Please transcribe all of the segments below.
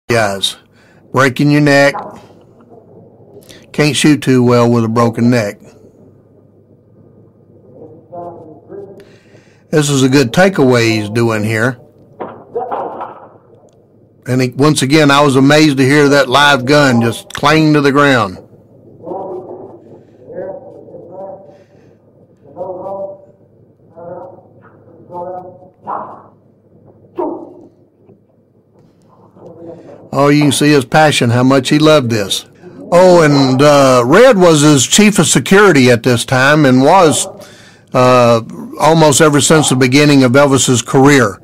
Guys, breaking your neck. Can't shoot too well with a broken neck. This is a good takeaway he's doing here. And once again, I was amazed to hear that live gun just clang to the ground. Oh, you can see his passion, how much he loved this. Oh, and Red was his chief of security at this time and was almost ever since the beginning of Elvis's career.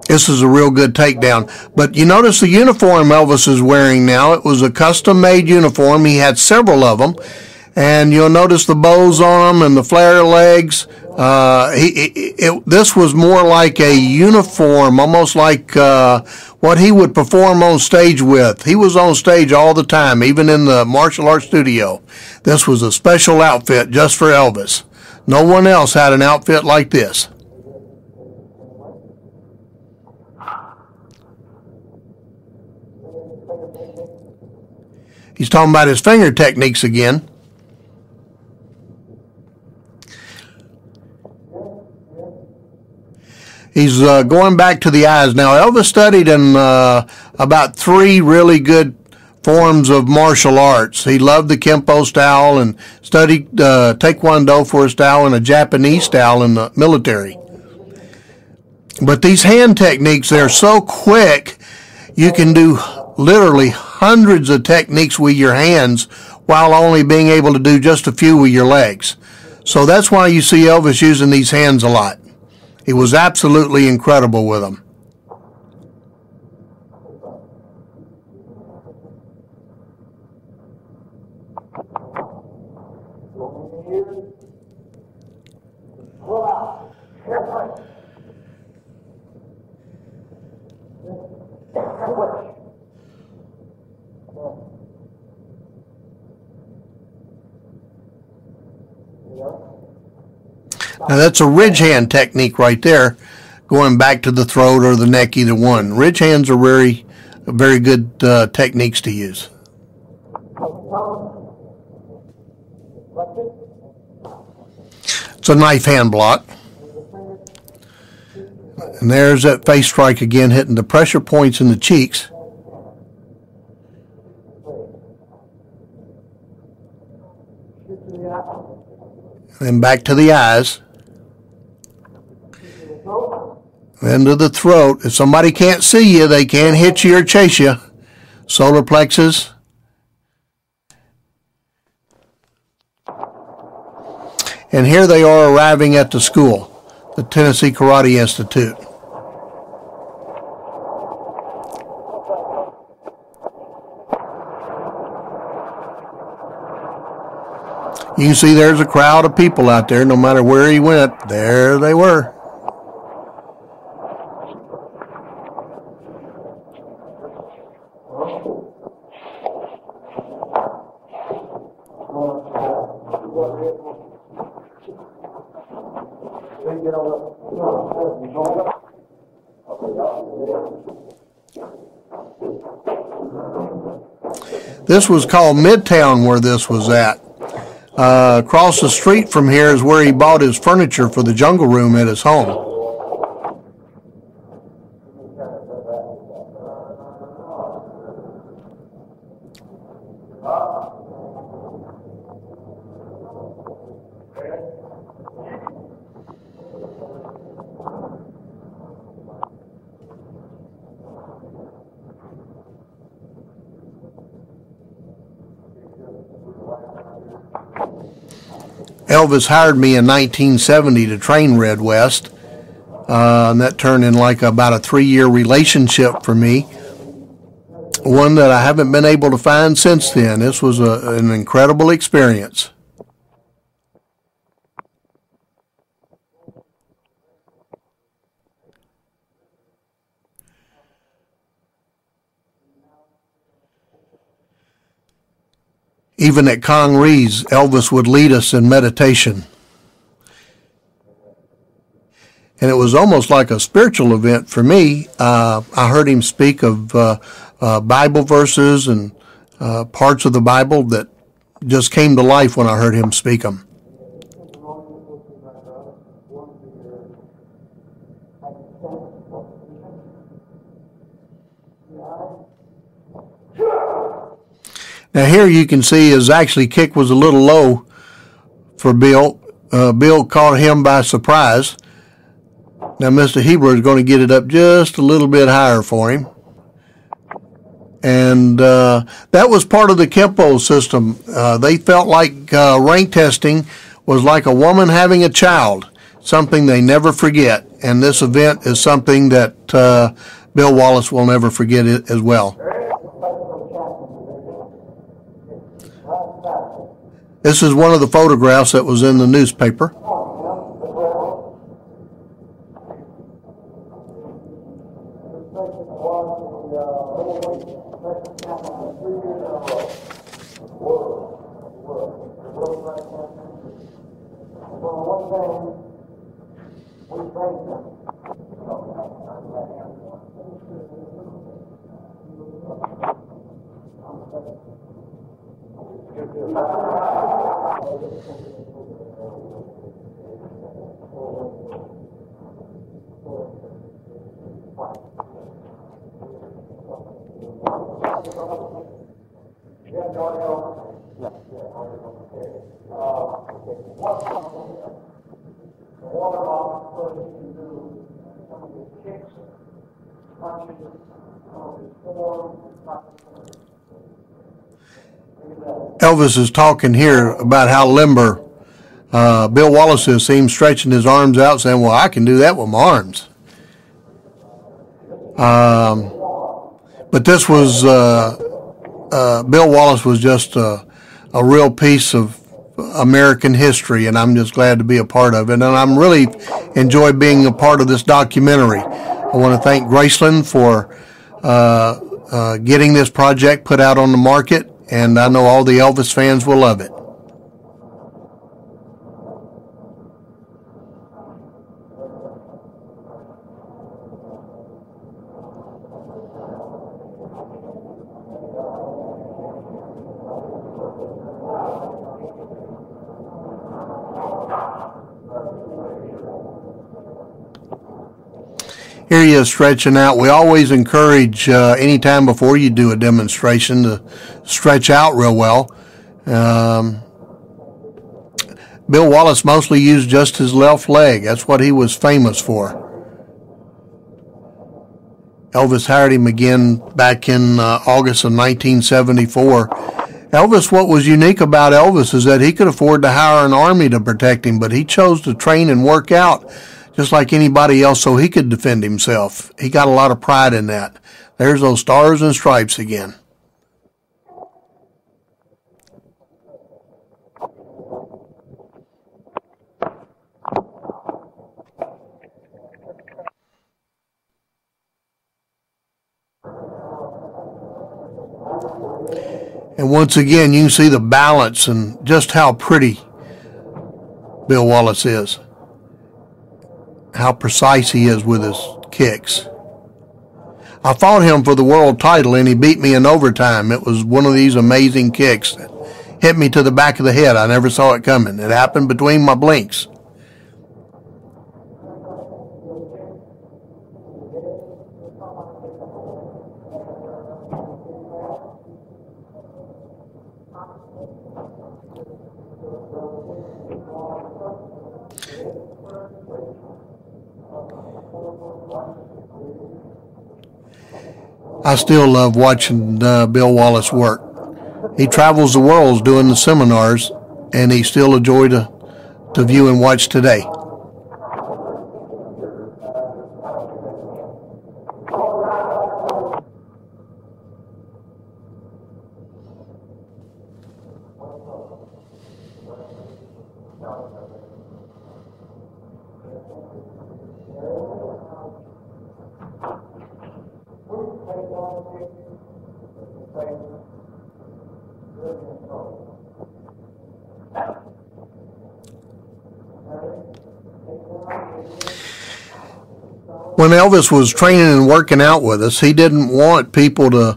This is a real good takedown. But you notice the uniform Elvis is wearing now. It was a custom-made uniform. He had several of them. And you'll notice the bows on them and the flare legs. This was more like a uniform, almost like what he would perform on stage with. He was on stage all the time, even in the martial arts studio. This was a special outfit just for Elvis. No one else had an outfit like this. He's talking about his finger techniques again. He's going back to the eyes. Now, Elvis studied in about 3 really good forms of martial arts. He loved the Kempo style and studied Taekwondo for a style and a Japanese style in the military. But these hand techniques, they're so quick, you can do literally hundreds of techniques with your hands while only being able to do just a few with your legs. So that's why you see Elvis using these hands a lot. He was absolutely incredible with them. Now that's a ridge hand technique right there, going back to the throat or the neck, either one. Ridge hands are very good techniques to use. It's a knife hand block. And there's that face strike again, hitting the pressure points in the cheeks. Then back to the eyes. Then to the throat. If somebody can't see you, they can hit you or chase you. Solar plexus. And here they are arriving at the school, the Tennessee Karate Institute. You can see there's a crowd of people out there. No matter where he went, there they were. This was called Midtown where this was at. Across the street from here is where he bought his furniture for the jungle room at his home. Elvis hired me in 1970 to train Red West, and that turned in like about a 3-year relationship for me, one that I haven't been able to find since then. This was an incredible experience. Even at Kong Ree's, Elvis would lead us in meditation. and it was almost like a spiritual event for me. I heard him speak of Bible verses and parts of the Bible that just came to life when I heard him speak them. Now here you can see his actually kick was a little low for Bill. Bill caught him by surprise. Now Mr. Hebrew is going to get it up just a little bit higher for him. And that was part of the Kempo system. They felt like rank testing was like a woman having a child, something they never forget. And this event is something that Bill Wallace will never forget it as well. This is one of the photographs that was in the newspaper. Elvis is talking here about how limber Bill Wallace is. See him stretching his arms out, saying, well, I can do that with my arms. But this was, Bill Wallace was just a real piece of American history, and I'm just glad to be a part of it. And I'm really enjoy being a part of this documentary. I want to thank Graceland for getting this project put out on the market, and I know all the Elvis fans will love it. Here he is stretching out. We always encourage anytime before you do a demonstration to stretch out real well. Bill Wallace mostly used just his left leg. That's what he was famous for. Elvis hired him again back in August of 1974. Elvis, what was unique about Elvis is that he could afford to hire an army to protect him, but he chose to train and work out just like anybody else so he could defend himself. He got a lot of pride in that. There's those stars and stripes again. And once again, you can see the balance and just how pretty Bill Wallace is. How precise he is with his kicks. I fought him for the world title, and he beat me in overtime. It was one of these amazing kicks that hit me to the back of the head. I never saw it coming. It happened between my blinks. I still love watching Bill Wallace work. He travels the world doing the seminars, and he's still a joy to view and watch today. When Elvis was training and working out with us, he didn't want people to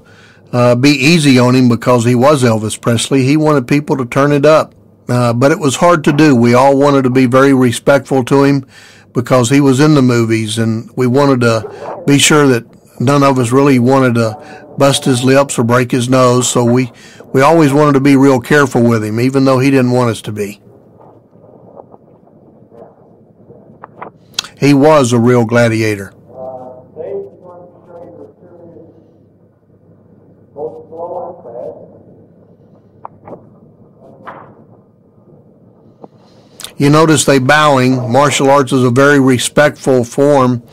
be easy on him because he was Elvis Presley. He wanted people to turn it up. But it was hard to do. We all wanted to be very respectful to him because he was in the movies, and we wanted to be sure that none of us really wanted to bust his lips or break his nose. So we always wanted to be real careful with him, even though he didn't want us to be. He was a real gladiator. You notice they bowing. Martial arts is a very respectful form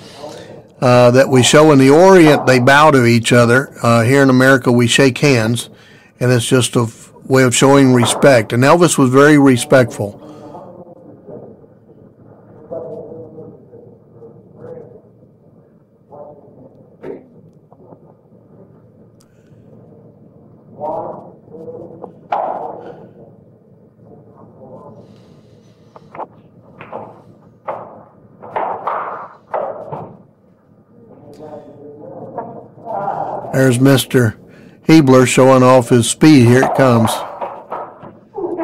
that we show. In the Orient, they bow to each other. Here in America, we shake hands, and it's just a way of showing respect. And Elvis was very respectful. There's Mr. Hebler showing off his speed. Here it comes.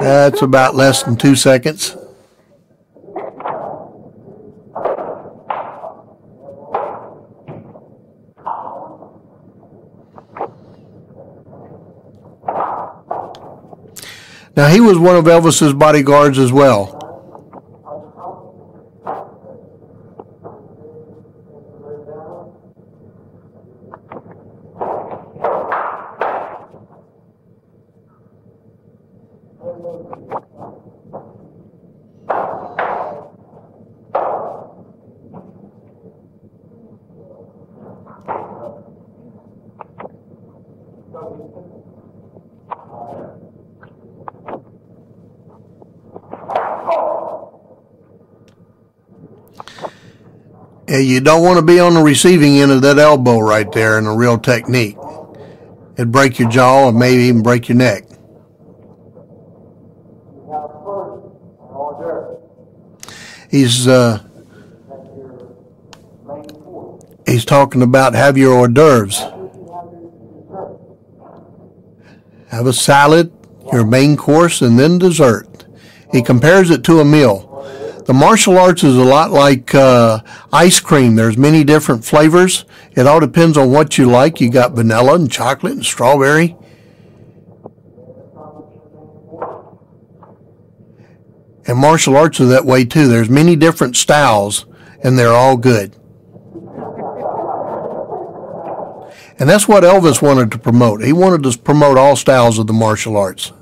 That's about less than 2 seconds. Now, he was one of Elvis's bodyguards as well. Yeah, you don't want to be on the receiving end of that elbow right there in a real technique. It'd break your jaw or maybe even break your neck. He's talking about have your hors d'oeuvres. Have a salad, your main course, and then dessert. He compares it to a meal. The martial arts is a lot like ice cream. There's many different flavors. It all depends on what you like. You got vanilla and chocolate and strawberry. And martial arts are that way too. There's many different styles, and they're all good. And that's what Elvis wanted to promote. He wanted to promote all styles of the martial arts.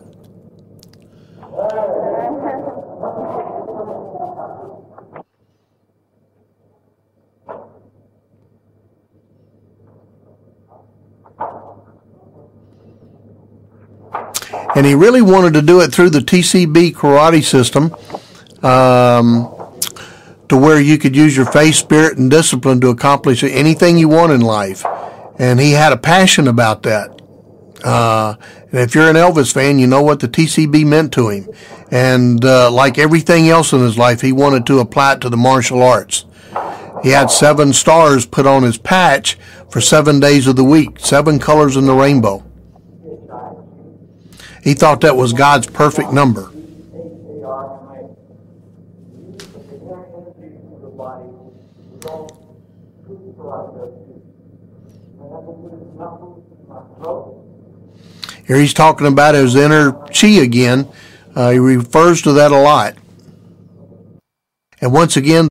And he really wanted to do it through the TCB karate system to where you could use your faith, spirit, and discipline to accomplish anything you want in life. And he had a passion about that. And if you're an Elvis fan, you know what the TCB meant to him. And like everything else in his life, he wanted to apply it to the martial arts. He had 7 stars put on his patch for 7 days of the week, 7 colors in the rainbow. He thought that was God's perfect number. Here he's talking about his inner chi again. He refers to that a lot. And once again,